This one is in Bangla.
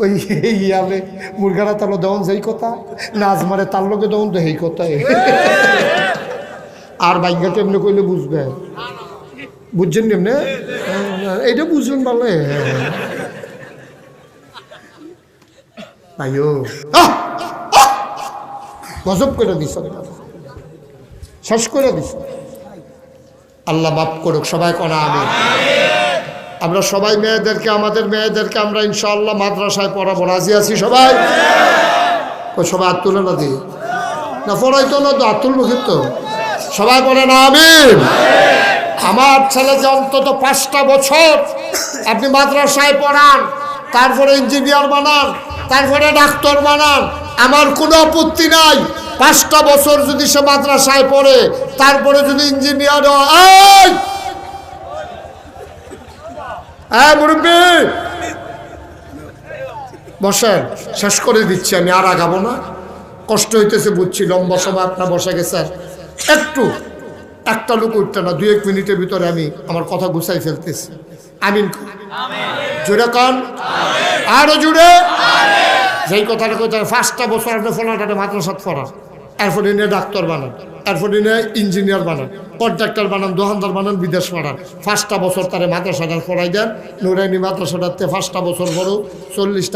ওই ইয়ালে মুরগারা তালো দেওয়ান যেই কথা নাচ মারে তার লোকে দেওয়ান তো সেই কথা আর বাইকা কেমনে কইলে বুঝবে বুঝছেন কেমনে এইটা বুঝলেন ভালো ভাইও গজব করে দিস শেষ করে দিস আল্লাহ মাফ করুক সবাই কনা আমি আমরা সবাই মেয়েদেরকে আমাদের মেয়েদেরকে আমরা ইনশাআল্লাহ মাদ্রাসায় পড়াবো রাজি আছি সবাই সবাই হাত তুলে না দিই না পড়াইতো না তো হাত তুলবো কিন্তু সবাই বলে না আমিন আমার ছেলে যে অন্তত 5টা বছর আপনি মাদ্রাসায় পড়ান তারপরে ইঞ্জিনিয়ার বানান তারপরে ডাক্তার বানান আমার কোনো আপত্তি নাই 5টা বছর যদি সে মাদ্রাসায় পড়ে তারপরে যদি ইঞ্জিনিয়ার হয় হ্যাঁ মুরব্বী বসেন শেষ করে দিচ্ছি আমি আর আগাবো না কষ্ট হইতেছে বুঝছি লম্বা সময় আপনার বসে গেছেন একটু একটা লোক উঠতে না 2-1 মিনিটের ভিতরে আমি আমার কথা গুছাই ফেলতেছি আমিন জুড়ে কন আরো জুড়ে যেই কথাটা কইতে 5টা বছর আপনি ফোনাটাতে মাদ্রাসাত পড়া এরপরে নিয়ে ডাক্তার বানান এরপরে নিয়ে ইঞ্জিনিয়ার বানান কন্ট্রাক্টর বানান দোকানদার বানান বিদেশ পাঠান 5টা বছর তারে মাদ্রাসাটা পড়াই দেন নুরাইনি মাদ্রাসাটাতে 5টা বছর বড় 40টা